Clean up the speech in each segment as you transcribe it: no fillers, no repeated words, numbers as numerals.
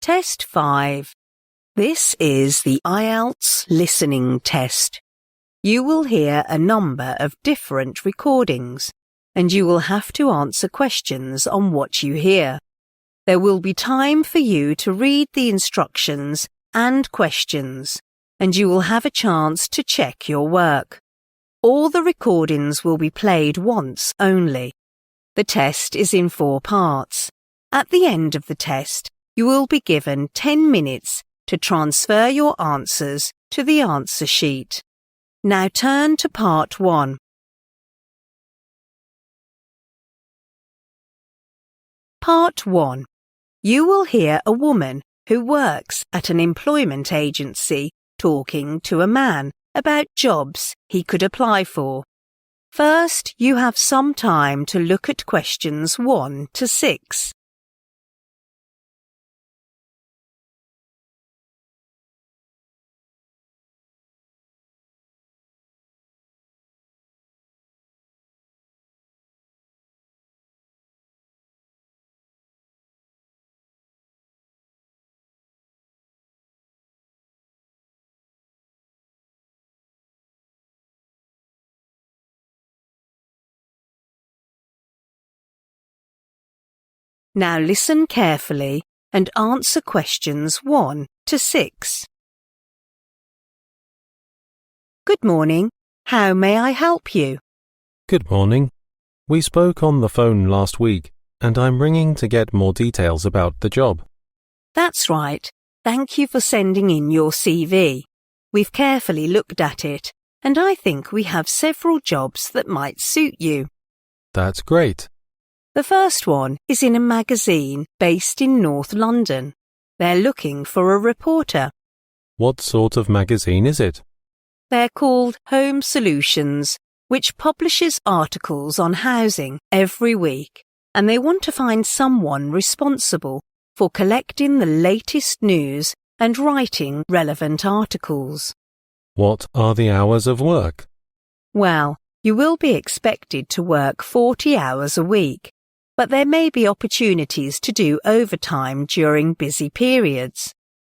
Test 5. This is the IELTS listening test. You will hear a number of different recordings, and you will have to answer questions on what you hear. There will be time for you to read the instructions and questions, and you will have a chance to check your work. All the recordings will be played once only. The test is in 4 parts. At the end of the test, you will be given 10 minutes to transfer your answers to the answer sheet. Now turn to part 1. Part 1. You will hear a woman who works at an employment agency talking to a man about jobs he could apply for. First, you have some time to look at questions 1 to 6. Now listen carefully and answer questions 1 to 6. Good morning. How may I help you? Good morning. We spoke on the phone last week, and I'm ringing to get more details about the job. That's right. Thank you for sending in your CV. We've carefully looked at it, and I think we have several jobs that might suit you. That's great. The first one is in a magazine based in North London. They're looking for a reporter. What sort of magazine is it? They're called Home Solutions, which publishes articles on housing every week, and they want to find someone responsible for collecting the latest news and writing relevant articles. What are the hours of work? Well, you will be expected to work 40 hours a week, but there may be opportunities to do overtime during busy periods.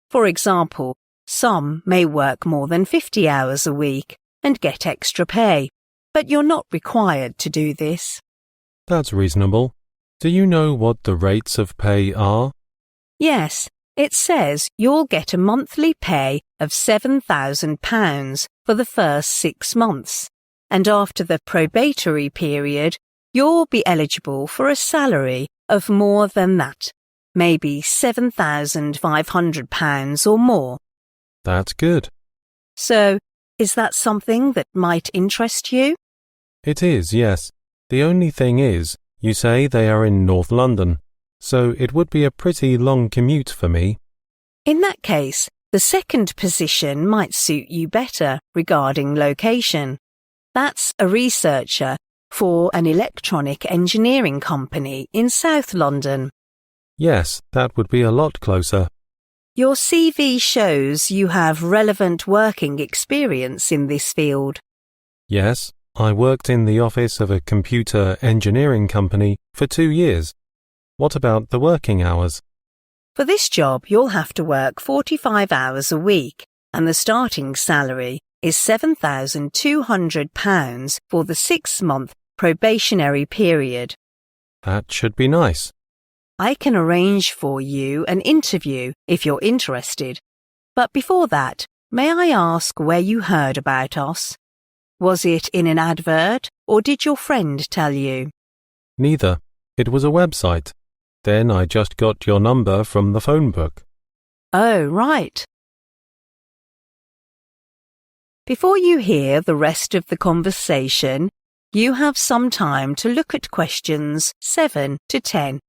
For example, some may work more than 50 hours a week and get extra pay, but you're not required to do this. That's reasonable. Do you know what the rates of pay are? Yes, it says you'll get a monthly pay of £7,000 for the first 6 months, and after the probatory period, you'll be eligible for a salary of more than that, maybe £7,500 or more. That's good. So, is that something that might interest you? It is, yes. The only thing is, you say they are in North London, so it would be a pretty long commute for me. In that case, the second position might suit you better regarding location. That's a researcher for an electronic engineering company in South London. Yes, that would be a lot closer. Your CV shows you have relevant working experience in this field. Yes, I worked in the office of a computer engineering company for 2 years. What about the working hours? For this job, you'll have to work 45 hours a week, and the starting salary is £7,200 for the 6-month probationary period. That should be nice. I can arrange for you an interview if you're interested. But before that, may I ask where you heard about us? Was it in an advert, or did your friend tell you? Neither. It was a website. Then I just got your number from the phone book. Oh, right. Before you hear the rest of the conversation, you have some time to look at questions 7 to 10.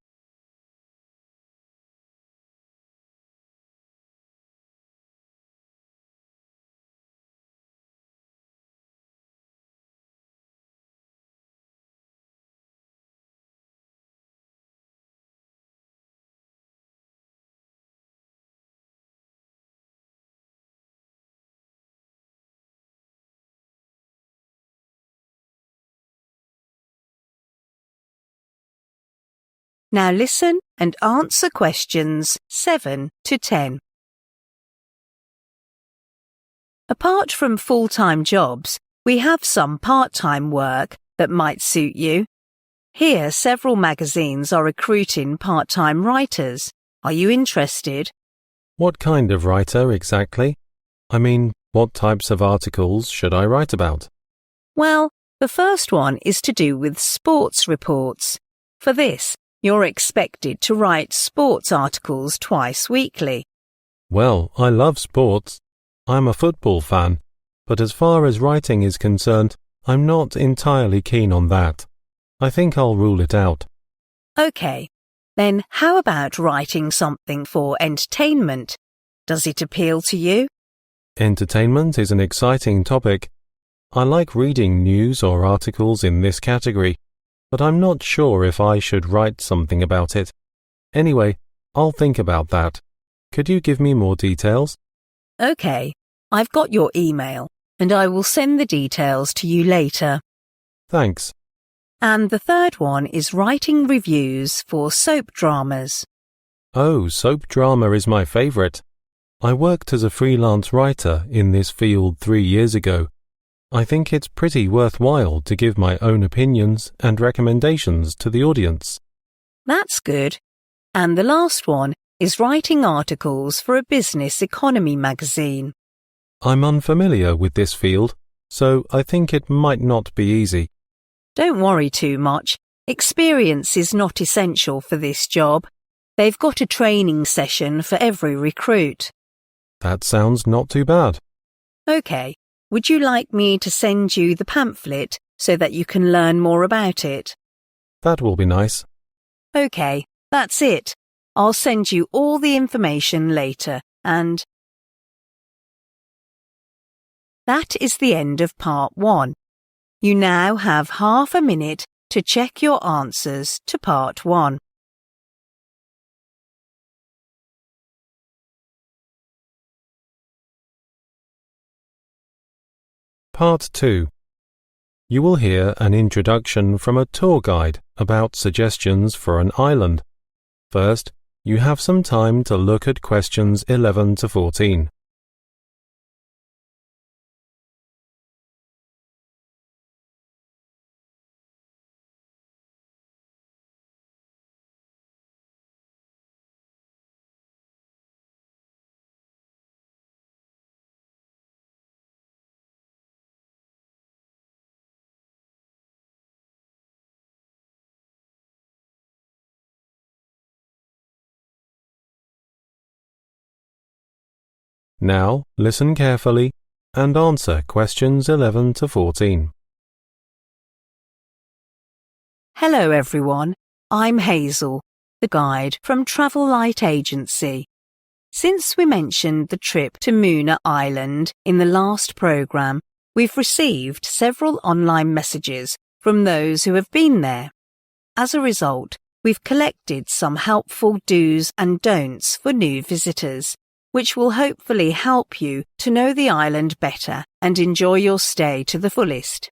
Now listen and answer questions 7 to 10. Apart from full-time jobs, we have some part-time work that might suit you. Here, several magazines are recruiting part-time writers. Are you interested? What kind of writer exactly? I mean, what types of articles should I write about? Well, the first one is to do with sports reports. For this, you're expected to write sports articles twice weekly. Well, I love sports. I'm a football fan, but as far as writing is concerned, I'm not entirely keen on that. I think I'll rule it out. OK, then how about writing something for entertainment? Does it appeal to you? Entertainment is an exciting topic. I like reading news or articles in this category, but I'm not sure if I should write something about it. Anyway, I'll think about that. Could you give me more details? OK, I've got your email, and I will send the details to you later. Thanks. And the third one is writing reviews for soap dramas. Oh, soap drama is my favourite. I worked as a freelance writer in this field 3 years ago. I think it's pretty worthwhile to give my own opinions and recommendations to the audience. That's good. And the last one is writing articles for a business economy magazine. I'm unfamiliar with this field, so I think it might not be easy. Don't worry too much. Experience is not essential for this job. They've got a training session for every recruit. That sounds not too bad. OK, would you like me to send you the pamphlet so that you can learn more about it? That will be nice. OK, that's it. I'll send you all the information later and... That is the end of part 1. You now have half a minute to check your answers to part 1. Part 2. You will hear an introduction from a tour guide about suggestions for an island. First, you have some time to look at questions 11 to 14. Now, listen carefully and answer questions 11 to 14. Hello everyone, I'm Hazel, the guide from Travel Light Agency. Since we mentioned the trip to Moona Island in the last programme, we've received several online messages from those who have been there. As a result, we've collected some helpful do's and don'ts for new visitors, which will hopefully help you to know the island better and enjoy your stay to the fullest.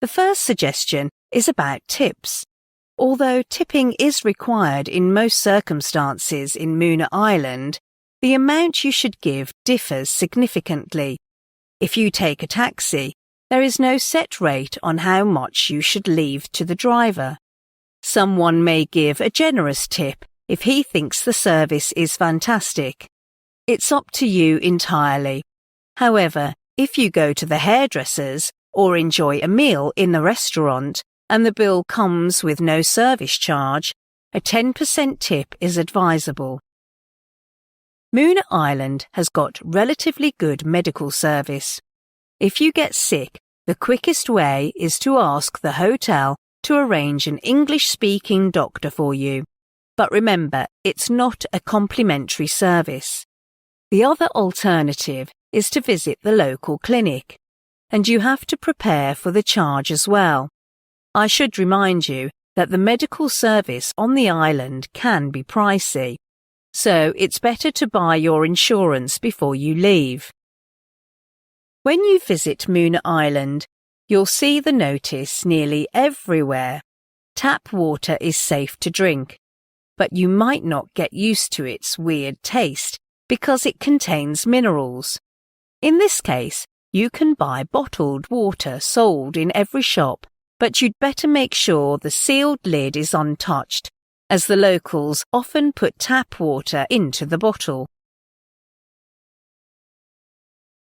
The first suggestion is about tips. Although tipping is required in most circumstances in Moona Island, the amount you should give differs significantly. If you take a taxi, there is no set rate on how much you should leave to the driver. Someone may give a generous tip if he thinks the service is fantastic. It's up to you entirely. However, if you go to the hairdresser's or enjoy a meal in the restaurant and the bill comes with no service charge, a 10% tip is advisable. Moona Island has got relatively good medical service. If you get sick, the quickest way is to ask the hotel to arrange an English-speaking doctor for you. But remember, it's not a complimentary service. The other alternative is to visit the local clinic, and you have to prepare for the charge as well. I should remind you that the medical service on the island can be pricey, so it's better to buy your insurance before you leave. When you visit Moona Island, you'll see the notice nearly everywhere. tap water is safe to drink, but you might not get used to its weird taste because it contains minerals. In this case, you can buy bottled water sold in every shop, but you'd better make sure the sealed lid is untouched, as the locals often put tap water into the bottle.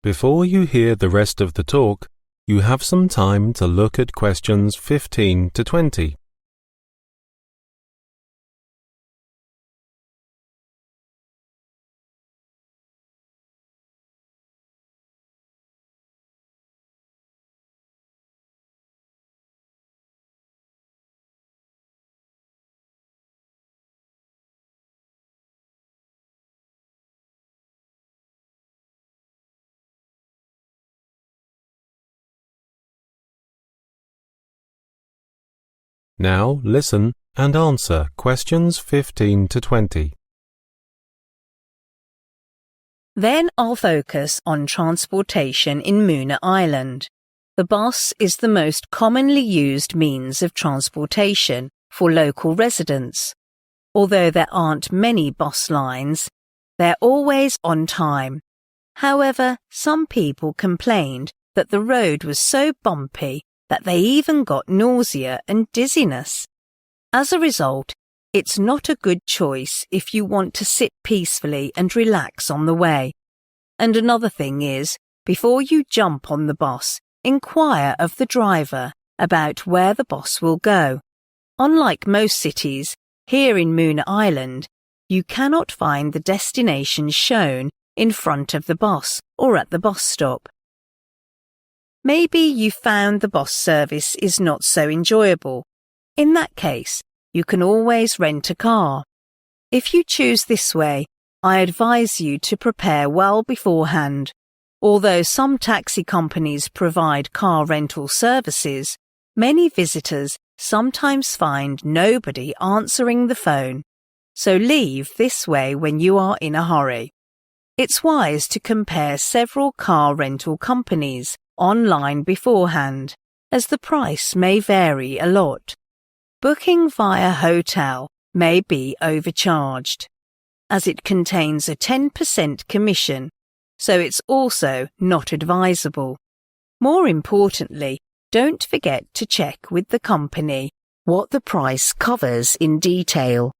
Before you hear the rest of the talk, you have some time to look at questions 15 to 20. Now listen and answer questions 15 to 20. Then I'll focus on transportation in Moona Island. The bus is the most commonly used means of transportation for local residents. Although there aren't many bus lines, they're always on time. However, some people complained that the road was so bumpy that they even got nausea and dizziness. As a result, it's not a good choice if you want to sit peacefully and relax on the way. And another thing is, before you jump on the bus, inquire of the driver about where the bus will go. Unlike most cities, here in Moona Island, you cannot find the destination shown in front of the bus or at the bus stop. Maybe you found the bus service is not so enjoyable. In that case, you can always rent a car. If you choose this way, I advise you to prepare well beforehand. Although some taxi companies provide car rental services, many visitors sometimes find nobody answering the phone. So leave this way when you are in a hurry. It's wise to compare several car rental companies online beforehand, as the price may vary a lot. Booking via hotel may be overcharged, as it contains a 10% commission, so it's also not advisable. More importantly, don't forget to check with the company what the price covers in detail,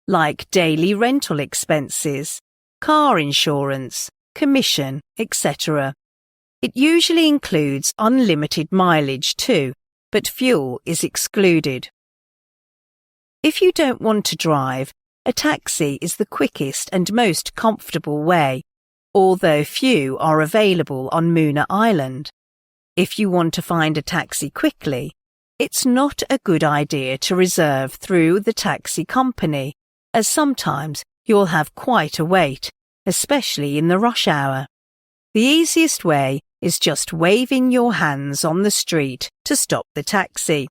like daily rental expenses, car insurance, commission, etc. It usually includes unlimited mileage too, but fuel is excluded. If you don't want to drive, a taxi is the quickest and most comfortable way, although few are available on Moona Island. If you want to find a taxi quickly, it's not a good idea to reserve through the taxi company, as sometimes you'll have quite a wait, especially in the rush hour. The easiest way is just waving your hands on the street to stop the taxi.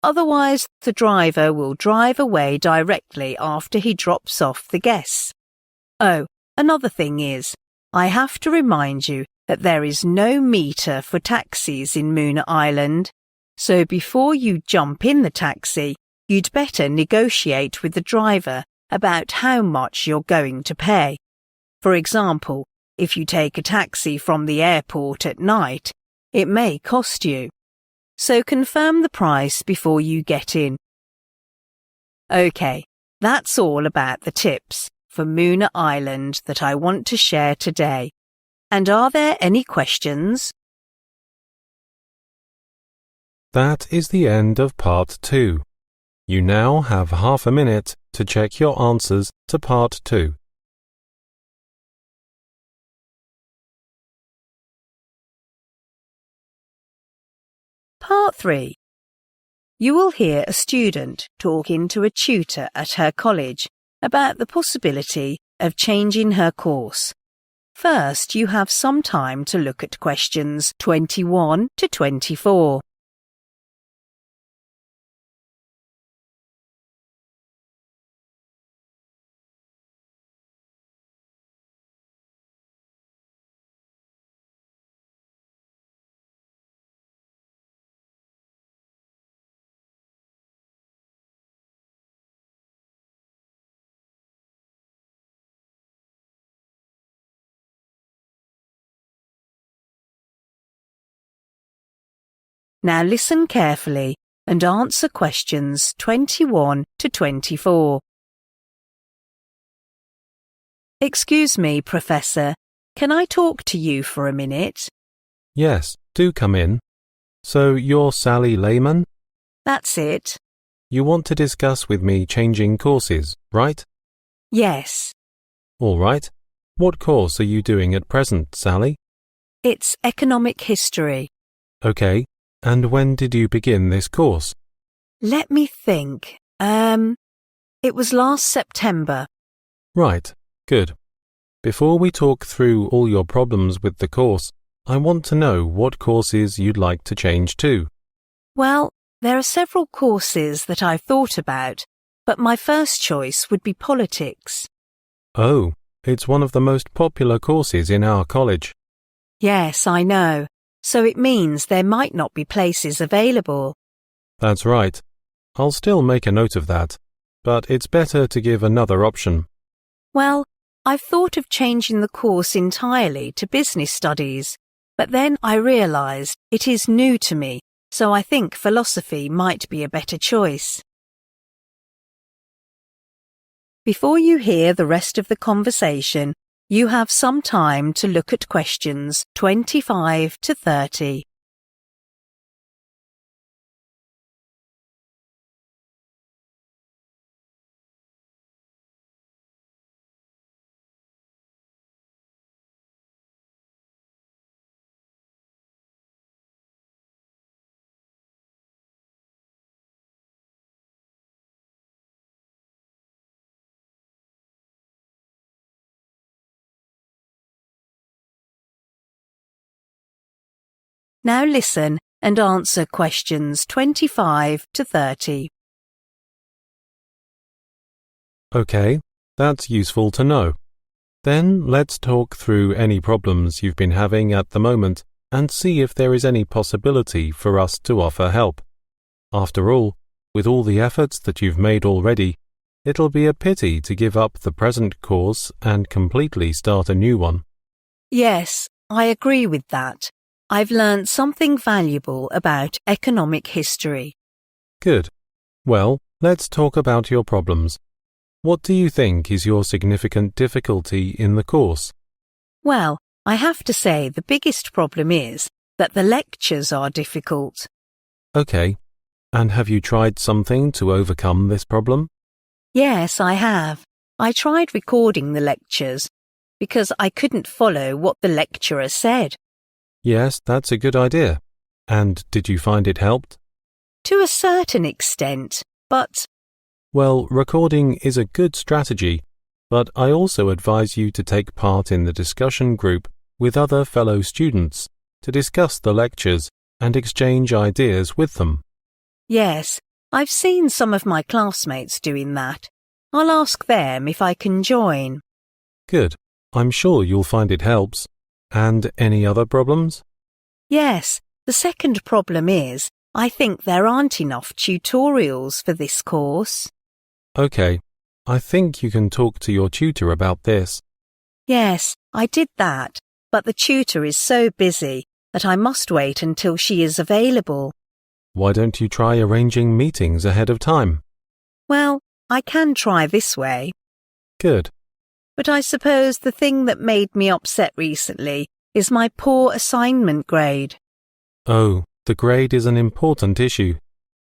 Otherwise, the driver will drive away directly after he drops off the guests. Oh, another thing is, I have to remind you that there is no meter for taxis in Moona Island, so before you jump in the taxi, you'd better negotiate with the driver about how much you're going to pay. For example, if you take a taxi from the airport at night, it may cost you. So confirm the price before you get in. Okay, that's all about the tips for Moona Island that I want to share today. And are there any questions? That is the end of part 2. You now have half a minute to check your answers to part 2. Part 3. You will hear a student talking to a tutor at her college about the possibility of changing her course. First, you have some time to look at questions 21 to 24. Now listen carefully and answer questions 21 to 24. Excuse me, Professor. Can I talk to you for a minute? Yes, do come in. So you're Sally Lehman? That's it. You want to discuss with me changing courses, right? Yes. All right. What course are you doing at present, Sally? It's economic history. Okay. And when did you begin this course? Let me think. It was last September. Right. Good. Before we talk through all your problems with the course, I want to know what courses you'd like to change to. Well, there are several courses that I've thought about, but my first choice would be politics. Oh, it's one of the most popular courses in our college. Yes, I know. So it means there might not be places available. That's right. I'll still make a note of that, but it's better to give another option. Well, I've thought of changing the course entirely to business studies, but then I realised it is new to me, so I think philosophy might be a better choice. Before you hear the rest of the conversation, you have some time to look at questions 25 to 30. Now listen and answer questions 25 to 30. Okay, that's useful to know. Then let's talk through any problems you've been having at the moment and see if there is any possibility for us to offer help. After all, with all the efforts that you've made already, it'll be a pity to give up the present course and completely start a new one. Yes, I agree with that. I've learned something valuable about economic history. Good. Well, let's talk about your problems. What do you think is your significant difficulty in the course? Well, I have to say the biggest problem is that the lectures are difficult. Okay. And have you tried something to overcome this problem? Yes, I have. I tried recording the lectures because I couldn't follow what the lecturer said. Yes, that's a good idea. And did you find it helped? To a certain extent, but... Well, recording is a good strategy, but I also advise you to take part in the discussion group with other fellow students to discuss the lectures and exchange ideas with them. Yes, I've seen some of my classmates doing that. I'll ask them if I can join. Good. I'm sure you'll find it helps. And any other problems? Yes, the second problem is I think there aren't enough tutorials for this course. Okay, I think you can talk to your tutor about this. Yes, I did that, but the tutor is so busy that I must wait until she is available. Why don't you try arranging meetings ahead of time? Well, I can try this way. Good. But I suppose the thing that made me upset recently is my poor assignment grade. Oh, the grade is an important issue.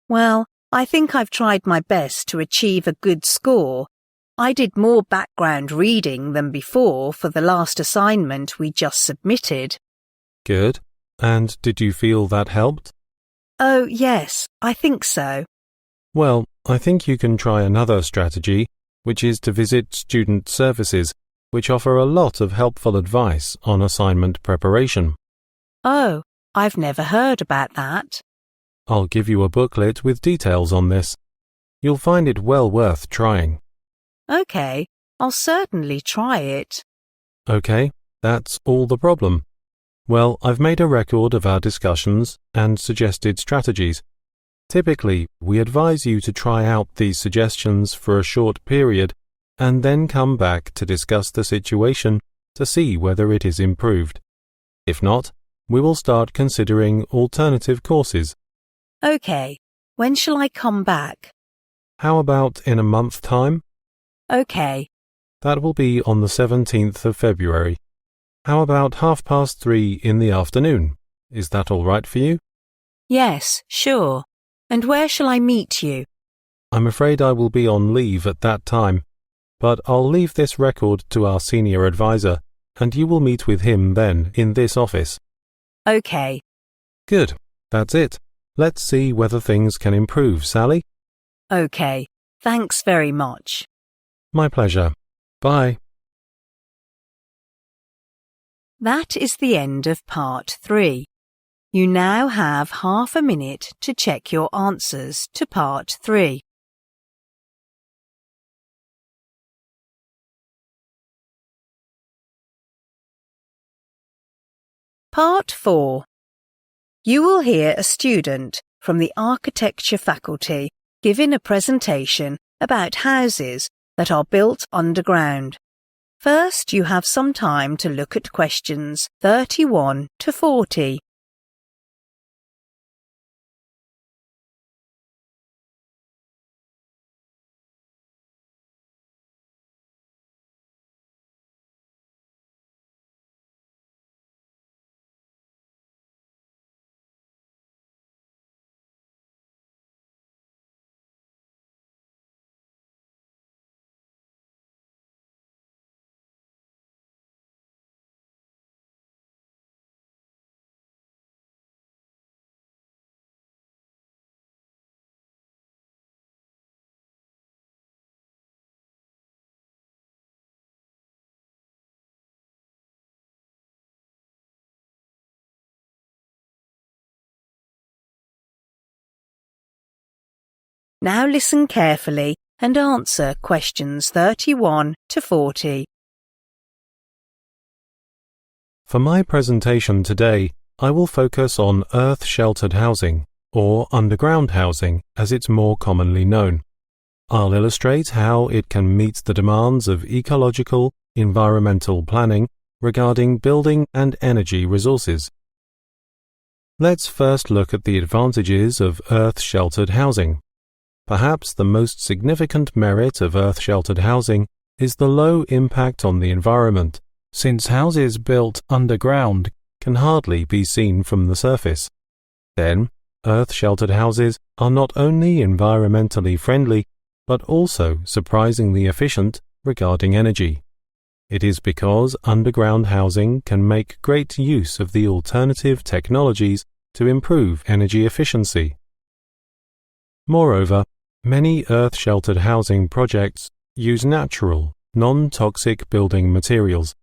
Well, I think I've tried my best to achieve a good score. I did more background reading than before for the last assignment we just submitted. Good. And did you feel that helped? Oh, yes, I think so. Well, I think you can try another strategy, which is to visit student services, which offer a lot of helpful advice on assignment preparation. Oh, I've never heard about that. I'll give you a booklet with details on this. You'll find it well worth trying. Okay, I'll certainly try it. Okay, that's all the problem. Well, I've made a record of our discussions and suggested strategies. Typically, we advise you to try out these suggestions for a short period and then come back to discuss the situation to see whether it is improved. If not, we will start considering alternative courses. OK. When shall I come back? How about in a month's time? OK. That will be on the 17th of February. How about 3:30 in the afternoon? Is that all right for you? Yes, sure. And where shall I meet you? I'm afraid I will be on leave at that time, but I'll leave this record to our senior advisor, and you will meet with him then in this office. OK. Good. That's it. Let's see whether things can improve, Sally. OK. Thanks very much. My pleasure. Bye. That is the end of part 3. You now have half a minute to check your answers to part 3. Part 4. You will hear a student from the architecture faculty giving a presentation about houses that are built underground. First, you have some time to look at questions 31 to 40. Now listen carefully and answer questions 31 to 40. For my presentation today, I will focus on earth-sheltered housing, or underground housing as it's more commonly known. I'll illustrate how it can meet the demands of ecological, environmental planning regarding building and energy resources. Let's first look at the advantages of earth-sheltered housing. Perhaps the most significant merit of earth-sheltered housing is the low impact on the environment, since houses built underground can hardly be seen from the surface. Then, earth-sheltered houses are not only environmentally friendly, but also surprisingly efficient regarding energy. It is because underground housing can make great use of the alternative technologies to improve energy efficiency. Moreover, many earth-sheltered housing projects use natural, non-toxic building materials.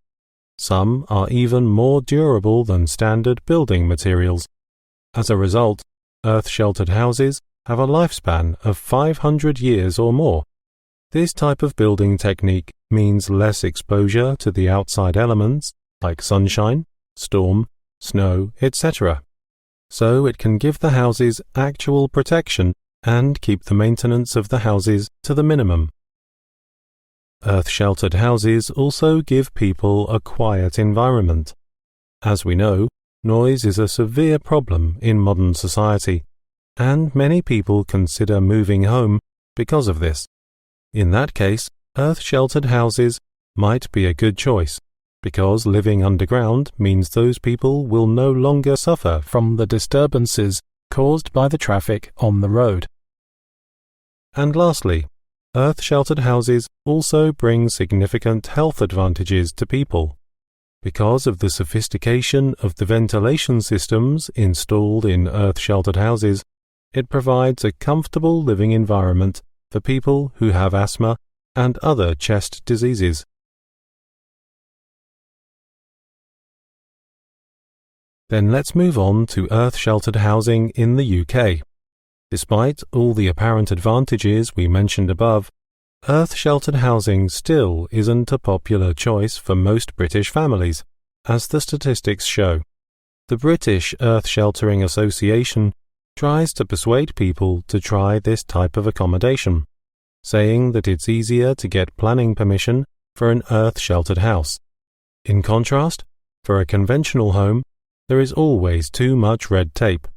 Some are even more durable than standard building materials. As a result, earth-sheltered houses have a lifespan of 500 years or more. This type of building technique means less exposure to the outside elements like sunshine, storm, snow, etc. So it can give the houses actual protection and keep the maintenance of the houses to the minimum. Earth-sheltered houses also give people a quiet environment. As we know, noise is a severe problem in modern society, and many people consider moving home because of this. In that case, earth-sheltered houses might be a good choice, because living underground means those people will no longer suffer from the disturbances caused by the traffic on the road. And lastly, earth-sheltered houses also bring significant health advantages to people. Because of the sophistication of the ventilation systems installed in earth-sheltered houses, it provides a comfortable living environment for people who have asthma and other chest diseases. Then let's move on to earth-sheltered housing in the UK. Despite all the apparent advantages we mentioned above, earth-sheltered housing still isn't a popular choice for most British families, as the statistics show. The British Earth Sheltering Association tries to persuade people to try this type of accommodation, saying that it's easier to get planning permission for an earth-sheltered house. In contrast, for a conventional home, There is always too much red tape.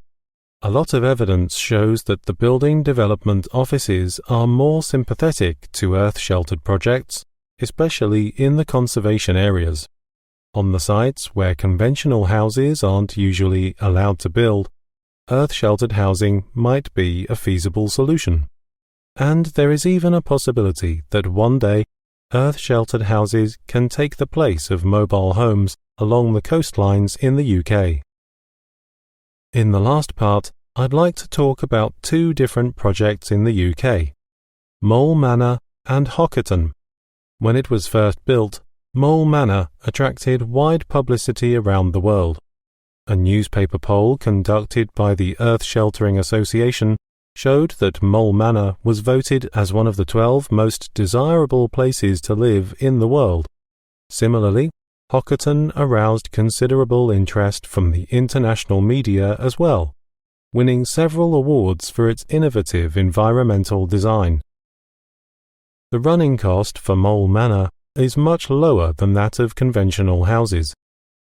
A lot of evidence shows that the building development offices are more sympathetic to earth-sheltered projects, especially in the conservation areas. On the sites where conventional houses aren't usually allowed to build, earth-sheltered housing might be a feasible solution. And there is even a possibility that one day earth-sheltered houses can take the place of mobile homes along the coastlines in the UK. In the last part, I'd like to talk about two different projects in the UK, Mole Manor and Hockerton. When it was first built, Mole Manor attracted wide publicity around the world. A newspaper poll conducted by the Earth Sheltering Association showed that Mole Manor was voted as one of the 12 most desirable places to live in the world. Similarly, Hockerton aroused considerable interest from the international media as well, winning several awards for its innovative environmental design. The running cost for Mole Manor is much lower than that of conventional houses.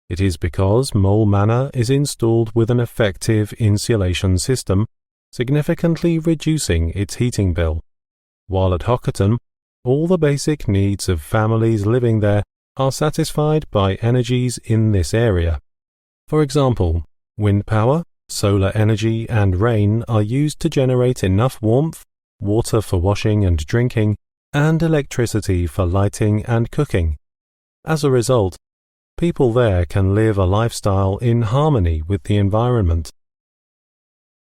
It is because Mole Manor is installed with an effective insulation system, significantly reducing its heating bill, while at Hockerton, all the basic needs of families living there are satisfied by energies in this area. For example, wind power, solar energy and rain are used to generate enough warmth, water for washing and drinking, and electricity for lighting and cooking. As a result, people there can live a lifestyle in harmony with the environment.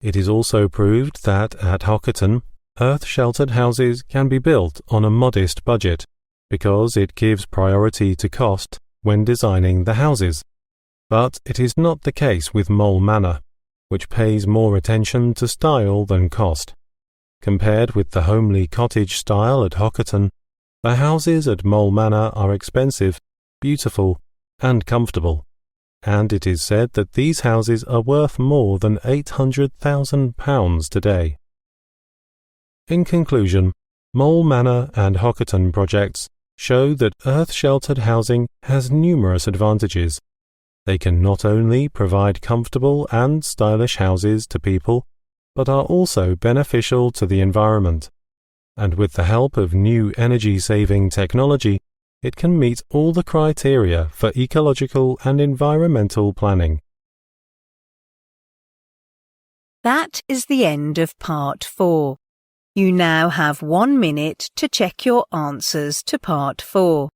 It is also proved that at Hockerton, earth-sheltered houses can be built on a modest budget because it gives priority to cost when designing the houses. But it is not the case with Mole Manor, which pays more attention to style than cost. Compared with the homely cottage style at Hockerton, the houses at Mole Manor are expensive, beautiful, and comfortable, and it is said that these houses are worth more than £800,000 today. In conclusion, Mole Manor and Hockerton projects show that earth-sheltered housing has numerous advantages. They can not only provide comfortable and stylish houses to people, but are also beneficial to the environment. And with the help of new energy-saving technology, it can meet all the criteria for ecological and environmental planning. That is the end of Part 4. You now have 1 minute to check your answers to Part 4.